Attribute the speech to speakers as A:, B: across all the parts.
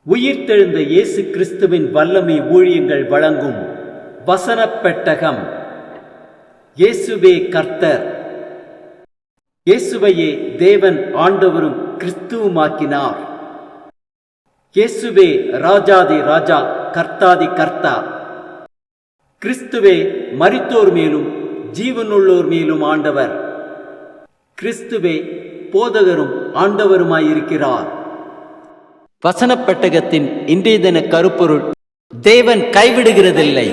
A: உயிர்த்தெழுந்த இயேசு கிறிஸ்துவின் வல்லமை ஊழியங்கள் வழங்கும் வசனப் பெட்டகம். இயேசுவே கர்த்தர். இயேசுவையே தேவன் ஆண்டவரும் கிறிஸ்துவுமாக்கினார். இயேசுவே ராஜாதி ராஜா, கர்த்தாதி கர்த்தா. கிறிஸ்துவே மரித்தோர் மேலும் ஜீவனுள்ளோர் மேலும் ஆண்டவர். கிறிஸ்துவே போதகரும் ஆண்டவருமாயிருக்கிறார். வசனப் பெட்டகத்தின் இன்றைய தின கருப்பொருள்: தேவன் கைவிடுகிறதில்லை.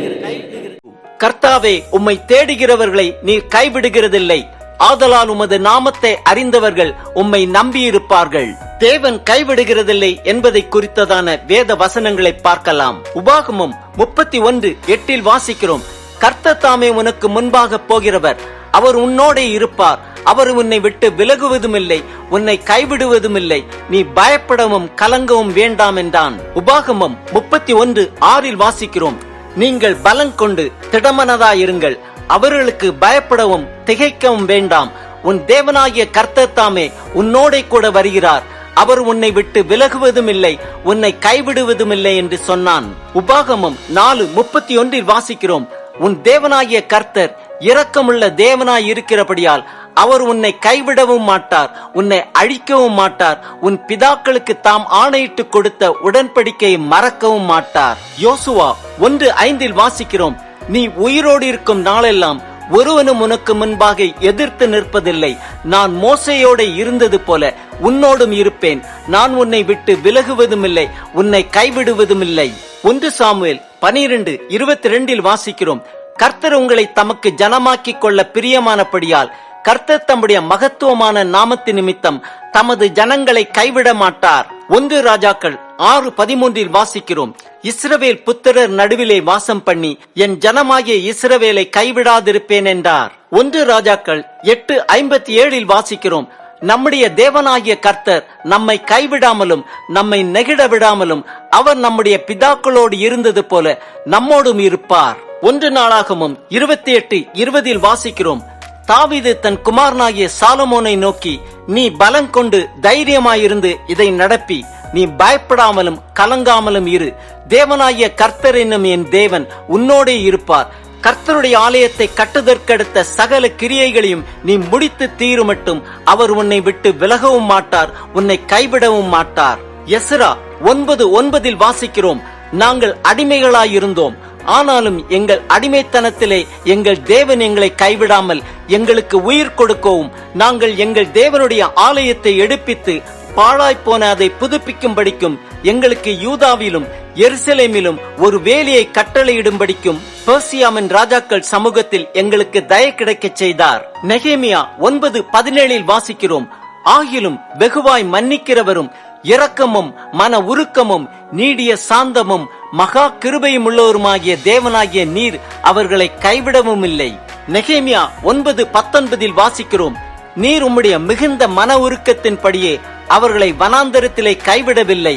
A: கர்த்தாவே, உம்மை தேடுகிறவர்களை நீர் கைவிடுகிறதில்லை. ஆதலால் உமது நாமத்தை அறிந்தவர்கள் உம்மை நம்பியிருப்பார்கள். தேவன் கைவிடுகிறதில்லை என்பதை குறித்ததான வேத வசனங்களை பார்க்கலாம். உபாகமம் 31:8 வாசிக்கிறோம்: கர்த்தர் தாமே உனக்கு முன்பாக போகிறவர், அவர் உன்னோடே இருப்பார், அவர் உன்னை விட்டு விலகுவதும் இல்லை, உன்னை கைவிடுவதும் இல்லை, நீ பயப்படவும் கலங்கவும் வேண்டாம் என்றான். உபாகமம் 31:6 வாசிக்கிறோம்: நீங்கள் பலங்கொண்டு திடமனதாயிருங்கள், அவர்களுக்கு பயப்படவும் திகைக்கவும் வேண்டாம், உன் தேவனாகிய கர்த்தர் தாமே உன்னோடே கூட வருகிறார், அவர் உன்னை விட்டு விலகுவதும் இல்லை, உன்னை கைவிடுவதும் இல்லை என்று சொன்னான். உபாகமம் 4:31 வாசிக்கிறோம்: உன் தேவனாகிய கர்த்தர் இரக்கமுள்ள தேவனாய் இருக்கிறபடியால் அவர் உன்னை கைவிடவும் மாட்டார், உன்னை அழிக்கவும் மாட்டார், உன் பிதாக்களுக்கு தாம் ஆணையிட்டு கொடுத்த உடன்படிக்கையை மறக்கவும் மாட்டார். யோசுவா 1:5 வாசிக்கிறோம்: நீ உயிரோடு இருக்கும் நாளெல்லாம் ஒருவனும் உனக்கு முன்பாக எதிர்த்து நிற்பதில்லை, நான் மோசேயோடு இருந்தது போல உன்னோடும் இருப்பேன், நான் உன்னை விட்டு விலகுவதும் இல்லை, உன்னை கைவிடுவதும் இல்லை. 1 சாமுவேல் 12:22 வாசிக்கிறோம்: கர்த்தர் உங்களை தமக்கு ஜனமாக்கி கொள்ள பிரியமானபடியால் கர்த்தர் தம்முடைய மகத்துவமான நாமத்து நிமித்தம் தமது ஜனங்களை கைவிட மாட்டார். 1 ராஜாக்கள் 6:13 வாசிக்கிறோம்: இஸ்ரவேல் புத்திரர் நடுவிலே வாசம் பண்ணி என் ஜனமாகிய இஸ்ரவேலை கைவிடாதிருப்பேன் என்றார். 1 ராஜாக்கள் 8:57 வாசிக்கிறோம்: நம்முடைய தேவனாகிய கர்த்தர் நம்மை கைவிடாமலும் நம்மை நெகிழ விடாமலும் அவர் நம்முடைய பிதாக்களோடு இருந்தது போல நம்மோடும் இருப்பார். 1 நாளாகமம் 28:20 வாசிக்கிறோம்: தாவீது தன் குமாரனாகிய சாலமோனை நோக்கி, நீ பலங்கொண்டு தைரியமாயிருந்து இதை நடப்பி, நீ பயப்படாமலும் கலங்காமலும் இரு, தேவனாகிய கர்த்தர் என்னும் என் தேவன் உன்னோடே இருப்பார், கர்த்தருடைய ஆலயத்தை கட்டுதற்கடுத்த சகல கிரியைகளையும் நீ முடித்து தீருமட்டும் அவர் உன்னை விட்டு விலகவும் மாட்டார், உன்னை கைவிடவும் மாட்டார். எஸ்ரா 9:9 வாசிக்கிறோம்: நாங்கள் அடிமைகளாயிருந்தோம், ஆனாலும் எங்கள் அடிமைத்தனத்திலே எங்கள் தேவன் எங்களை கைவிடாமல் எங்களுக்கு உயிர் கொடுக்கவும், நாங்கள் எங்கள் தேவனுடைய ஆலயத்தை எடுப்பித்து பாழாய்ப்போன அதை புதுப்பிக்கும்படிக்கும் எங்களுக்கு யூதாவிலும் எருசலேமிலும் ஒரு வேலியை கட்டளையிடும்படிக்கும் பெர்சியாவின் ராஜாக்கள் சமூகத்தில் எங்களுக்கு தயை கிடைக்கச் செய்தார். நெகேமியா 9:17 வாசிக்கிறோம்: ஆகிலும் வெகுவாய் மன்னிக்கிறவரும் இரக்கமும் மன உருக்கமும் நீடிய சாந்தமும் மகா கிருபையும் உள்ளவருமாகிய தேவனாகிய நீர் அவர்களை கைவிடவும் இல்லை. நெகேமியா 9:19 வாசிக்கிறோம்: நீர் உம்முடைய மிகுந்த மன உருக்கத்தின்படியே அவர்களை வனாந்தரத்திலே கைவிடவில்லை,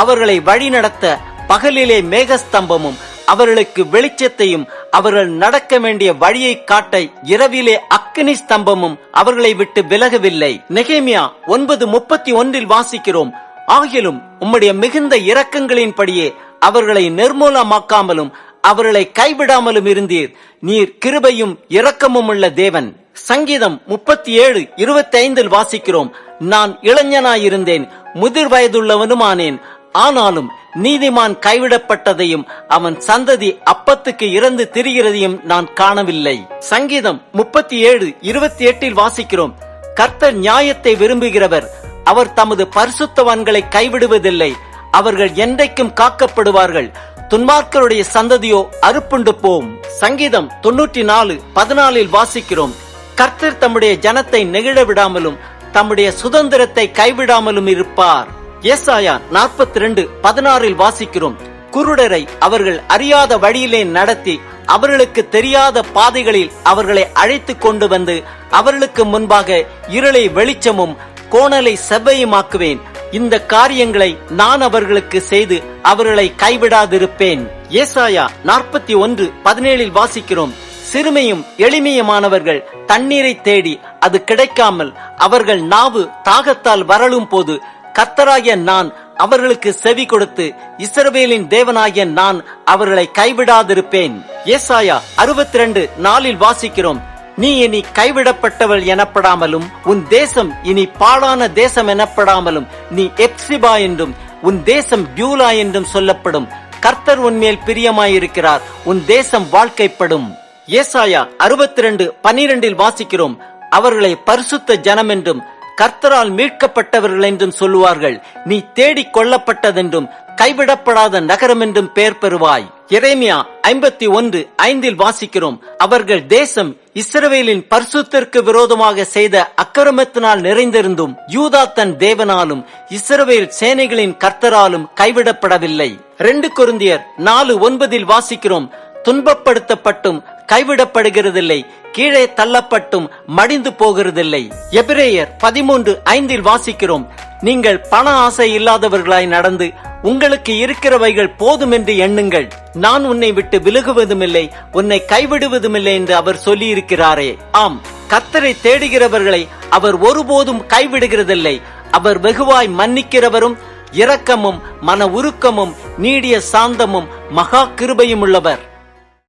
A: அவர்களை வழி நடத்த பகலிலே மேகஸ்தம்பமும் அவர்களுக்கு வெளிச்சத்தையும் அவர்கள் நடக்க வேண்டிய வழியை காட்ட இரவிலே அக்கினி ஸ்தம்பமும் அவர்களை விட்டு விலகவில்லை. நெகேமியா 9:31 வாசிக்கிறோம்: ஆகிலும் உம்முடைய மிகுந்த இரக்கங்களின்படியே அவர்களை நிர்மூலமாக்காமலும் அவர்களை கைவிடாமலும் இருந்தீர், நீர் கிருபையும் இரக்கமும் உள்ள தேவன். சங்கீதம் 37:25 வாசிக்கிறோம்: நான் இளைஞனாயிருந்தேன், முதிர் வயதுள்ளவனுமானேன், ஆனாலும் நீதிமான் கைவிடப்பட்டதையும் அவன் சந்ததி அப்பத்துக்கு இறந்து திரிகிறதையும் நான் காணவில்லை. சங்கீதம் 37:28 வாசிக்கிறோம்: கர்த்தர் நியாயத்தை விரும்புகிறவர், அவர் தமது பரிசுத்தவான்களை கைவிடுவதில்லை, அவர்கள் என்றைக்கும் காக்கப்படுவார்கள், துன்மார்க்கருடைய சந்ததியோ அறுப்புண்டு போம். சங்கீதம் 94:14 வாசிக்கிறோம்: கர்த்தர் தம்முடைய ஜனத்தை நெகிழ விடாமலும் தம்முடைய சுதந்திரத்தை கைவிடாமலும் இருப்பார். ஏசாயா 42:16 வாசிக்கிறோம்: குருடரை அவர்கள் அறியாத வழியிலே நடத்தி அவர்களுக்கு தெரியாத பாதைகளில் அவர்களை அழைத்து கொண்டு வந்து அவர்களுக்கு முன்பாக இருளை வெளிச்சமும் கோணலை செவ்வையுமாக்குவேன், இந்த காரியங்களை நான் அவர்களுக்கு செய்து அவர்களை கைவிடாதிருப்பேன். ஏசாயா 41:17 வாசிக்கிறோம்: சிறுமையும் எளிமையுமானவர்கள் தண்ணீரை தேடி அது கிடைக்காமல் அவர்கள் நாவு தாகத்தால் வரலும் போது கர்த்தராகிய நான் அவர்களுக்கு செவி கொடுத்து இஸ்ரவேலின் தேவனாகிய நான் அவர்களை கைவிடாதிருப்பேன். ஏசாயா 62:4 வாசிக்கிறோம், நீ இனி கைவிடப்பட்டவள் எனப்படாமலும் உன் தேசம் இனி பாழான தேசம் எனப்படாமலும் நீ எப்சிபா என்றும் உன் தேசம் பியூலா என்றும் சொல்லப்படும். கர்த்தர் உன்மேல் பிரியமாயிருக்கிறார், உன் தேசம் வாழ்க்கைப்படும். ஏசாயா 62:12 வாசிக்கிறோம், அவர்களை பரிசுத்த ஜனம் என்றும் கர்த்தரால் மீட்கப்பட்டவர்கள் என்றும் சொல்லுவார்கள். நீ தேடிக் கொள்ளப்பட்டதென்றும் கைவிடப்படாத நகரம் என்றும் பெயர் பெறுவாய். எரேமியா 51:5 வாசிக்கிறோம், அவர்கள் தேசம் இஸ்ரவேலின் பரிசுத்தருக்கு விரோதமாக செய்த அக்கிரமத்தினால் நிறைந்திருந்தும் யூதா தன் தேவனாலும் இஸ்ரவேல் சேனைகளின் கர்த்தராலும் கைவிடப்படவில்லை. 2 கொரிந்தியர் 4:9 வாசிக்கிறோம், துன்பப்படுத்தப்பட்டும் கைவிடப்படுகிறதில்லை, கீழே தள்ளப்பட்டும் மடிந்து போகிறதில்லை. எபிரேயர் 13:5 வாசிக்கிறோம், நீங்கள் பண ஆசை இல்லாதவர்களாய் நடந்து உங்களுக்கு இருக்கிறவைகள் போதும் என்று எண்ணுங்கள். நான் உன்னை விட்டு விலகுவதுமில்லை, உன்னை கைவிடுவதுமில்லை என்று அவர் சொல்லி இருக்கிறாரே. ஆம், கர்த்தரை தேடுகிறவர்களை அவர் ஒருபோதும் கைவிடுகிறதில்லை. அவர் வெகுவாய் மன்னிக்கிறவரும் இரக்கமும் மன உருக்கமும் நீடிய சாந்தமும் மகா கிருபையும் உள்ளவர்.